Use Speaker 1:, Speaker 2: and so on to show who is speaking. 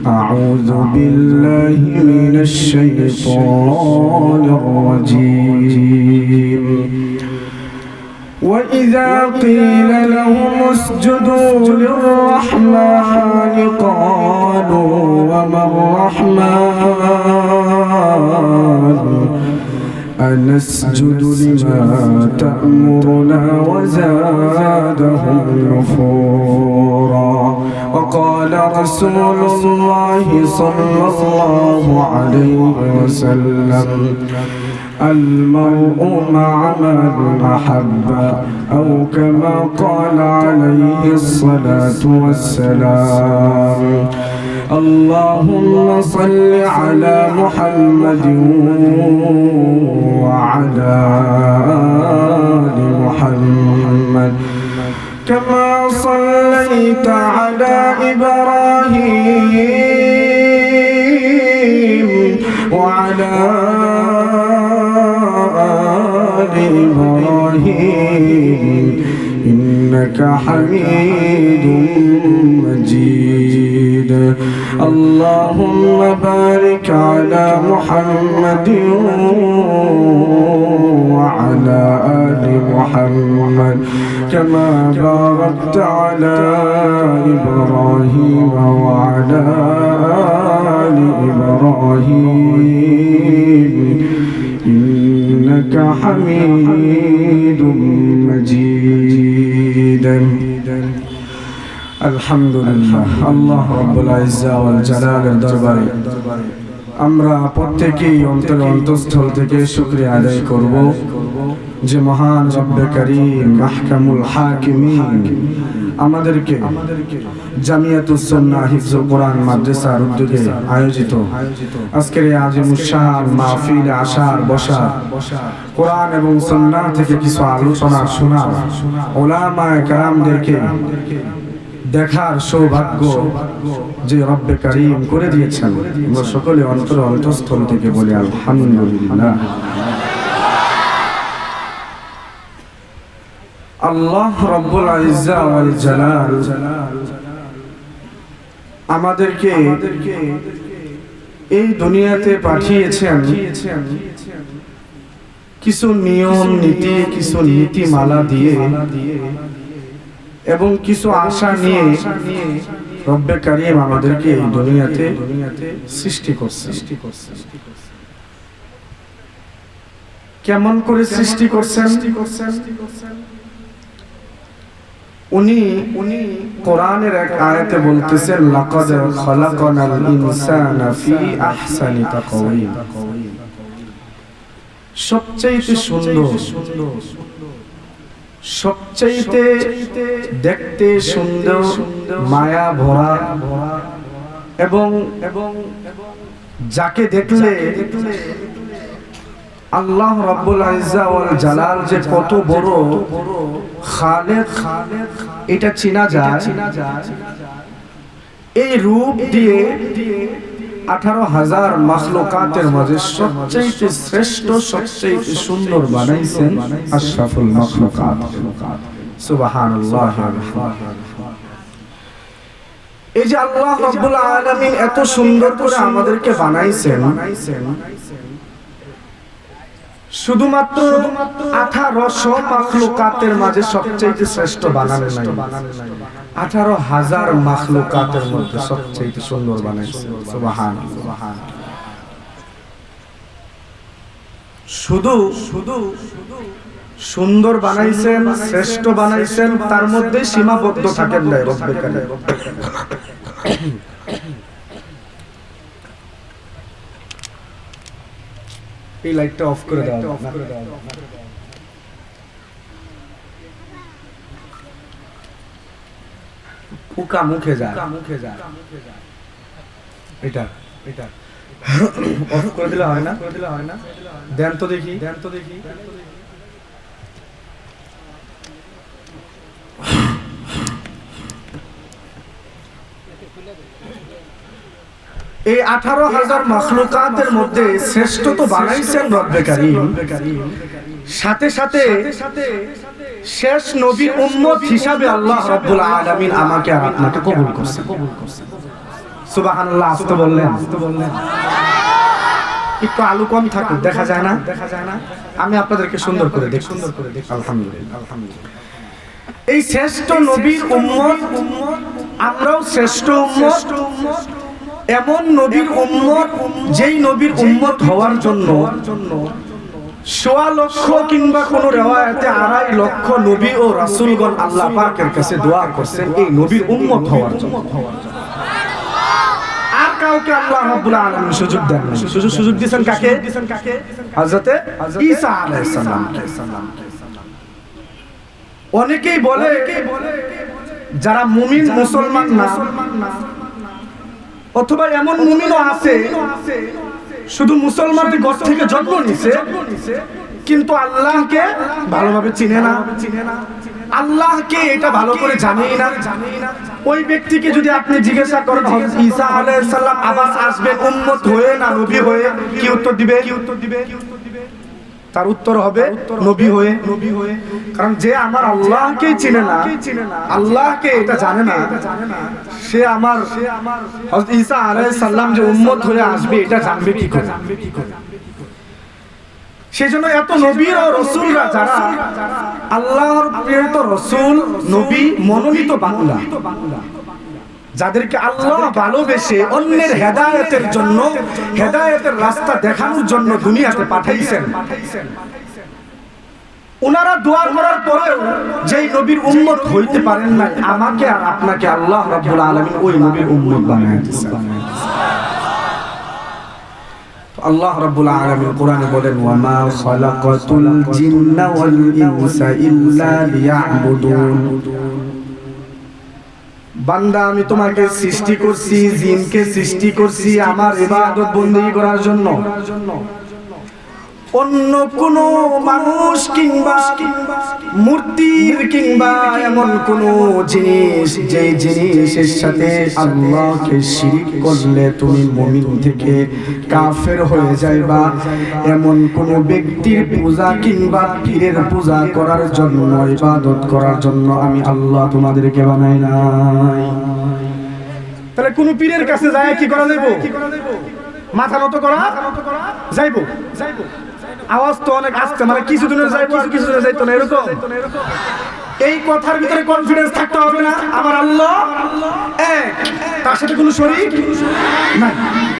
Speaker 1: أعوذ بالله من الشيطان الرجيم وإذا قيل لهم اسجدوا للرحمن قالوا وما الرحمن أنسجد لما تأمرنا وزادهم نفورا وقال رسول الله صلى الله عليه وسلم المرء مع من أحب أو كما قال عليه الصلاة والسلام اللهم صل على محمد وعلى آل محمد كما صليت على إبراهيم وعلى آل إبراهيم إنك حميد مجيد اللهم بارك على محمد وعلى آل محمد كما باركت على إبراهيم وعلى آل إبراهيم إنك حميد مجيد আলহামদুলিল্লাহ আল্লাহ রাব্বুল ইজ্জা ওয়াল জালালের দরবারে আমরা প্রত্যেকেই অন্তঃস্থল থেকে শুকরিয়া আদায় করব যে মহান রব্বে কারীম মাহকামুল হাকিমিন আমাদেরকে জামিয়াতুস সুন্নাহ হিফজুল কোরআন মাদ্রাসার উদ্যোগে আয়োজিত আজকের এই আজিমুশ শান মাহফিলে আসার বসার কোরআন এবং সুন্নাহ থেকে কিছু আলোচনা শোনার উলামায়ে কেরামদেরকে দেখার সৌভাগ্য যে রব্বে কারীম করে দিয়েছেন আমরা সকলে অন্তঃস্থল থেকে বলি আলহামদুলিল্লাহ। আল্লাহ রাব্বুল ইজ্জা ওয়াল জালাল আমাদেরকে এই দুনিয়াতে পাঠিয়েছেন কিছু নিয়ম নীতি কিছু নীতিমালা দিয়ে এবং কিছু আশা নিয়ে রব্বে কারীম আমাদেরকে এই দুনিয়াতে সৃষ্টি করছেন। কেমন করে সৃষ্টি করছেন? উনি কোরআনের এক আয়াতে বলতেছেন লাকাদ খালাকনাল ইনসানা ফি আহসানি তাকওয়িম। সবচেয়ে সুন্দর সবচাইতে দেখতে সুন্দর মায়া ভরা এবং যাকে দেখলে আল্লাহ রাব্বুল ইজ্জা ওয়াল জালাল যে কত বড় খালেক এটা চেনা যায়। এই রূপ দিয়ে 18,000 মাখলুকাতের মাঝে সবচেয়ে শ্রেষ্ঠ সবচেয়ে সুন্দর বানাইছেন আশরাফুল মাখলুকাত সুবহানাল্লাহ। এই যে আল্লাহ রাব্বুল আলামিন এত সুন্দর করে আমাদেরকে বানাইছেন শুধুমাত্র 1800 মাখলুকাতের মাঝে সবচেয়ে শ্রেষ্ঠ বানানো নাই, 18,000 মাখলুকাতের মধ্যে সবচেয়ে সুন্দর বানাইছেন সুবহানাল্লাহ। শুধু সুন্দর বানাইছেন শ্রেষ্ঠ বানাইছেন তার মধ্যে সীমাবদ্ধ থাকেন না রব্বে কারীম। এই লাইটটা অফ করে দাও। পোকা মুখে যায় এটা অফ করে দিলে হয় না? দেন তো দেখি। এই 18,000 মাখলুকাতের মধ্যে শ্রেষ্ঠ তো বানাইছেন রব্বে কারীম, সাথে সাথে শেষ নবীর উম্মত হিসাবে আল্লাহ রাব্বুল আলামিন আমাকে আর আপনাকে কবুল করছেন। সুবহানাল্লাহ। আস্তে বললেন। একটু আলু কম থাকে, দেখা যায় না। আমি আপনাদেরকে সুন্দর করে দেখি। আলহামদুলিল্লাহ। এই শ্রেষ্ঠ নবীর উম্মত, আমরাও শ্রেষ্ঠ উম্মত। এমন নবীর উম্মত, যেই নবীর উম্মত হওয়ার জন্য ১.৫ লক্ষ কিংবা কোন রিওয়ায়াতে ২.৫ লক্ষ নবী ও রাসূলগণ আল্লাহ পাকের কাছে দোয়া করছেন এই নবীর উম্মত হওয়ার জন্য। আর কাউকে আল্লাহ রাব্বুল আলামিন সুযোগ দেন না। সুযোগ দিয়েছেন কাকে? হযরতে ঈসা আলাইহিস সালাম। অনেকেই বলে যারা মুমিন মুসলমান না, অথবা এমন মুমিনও আছে শুধু মুসলমানদের ঘর থেকে জন্ম নিছে কিন্তু আল্লাহকে ভালোভাবে চিনে না, আল্লাহকে এটা ভালো করে জানেই না। ওই ব্যক্তিকে যদি আপনি জিজ্ঞাসা করেন হযরত ঈসা আলাইহিস সালাম আবার আসবেন উম্মত হয়ে না নবী হয়ে, কি উত্তর দিবে? তার উত্তর হবে নবী হয়ে। কারণ যে আমার আল্লাহকে চিনে না, আল্লাহকে এটা জানে না, সে আমার হযরত ঈসা আলাইহিস সালাম যে উম্মত হয়ে আসবে এটা জানবে কি করে? সেজন্য এত নবী ও রাসূলরা যারা আল্লাহর প্রেরিত রাসূল, নবী, মনোনীত বান্দা, যাদেরকে আল্লাহ ভালোবেসে অন্যের হেদায়েতের জন্য, হেদায়েতের রাস্তা দেখানোর জন্য দুনিয়াতে পাঠাইছেন, ওনারা দোয়া করার পরেও যেই নবীর উম্মত হইতে পারেন না, আমাকে আর আপনাকে আল্লাহ রাব্বুল আলামিন ওই নবীর উম্মত বানায় দিয়েছেন। আল্লাহ রাব্বুল আলামিন কোরআনে বলেন ওয়া মা খালাকাতুল জিন্না ওয়াল ইনসা ইল্লা লিয়াবুদুন। বান্দা, আমি তোমাকে সৃষ্টি করছি, জিনকে সৃষ্টি করছি আমার ইবাদত বندگی করার জন্য। অন্য কোন মানুষ কিংবা মূর্তির কিংবা এমন কোন জিনিস, যে জিনিসের সাথে আল্লাহকে শিরিক করলে তুমি মুমিন থেকে কাফের হয়ে যাইবা, এমন কোন ব্যক্তির পূজা কিংবা পীরের পূজা করার জন্য, ইবাদত করার জন্য আমি আল্লাহ তোমাদেরকে বানাই নাই। তাহলে কোন পীরের কাছে যায় কি করা যাইব? মাথা নত করা যাইব। আওয়াজ তো অনেক আসছে, মানে কিছুদিনের যাইবো আর কিছুদিনের যাইতো না, এরকম। এই কথার ভিতরে কনফিডেন্স থাকতে হবে না, আমার আল্লাহ এক, তার সাথে কোনো শরীক নাই।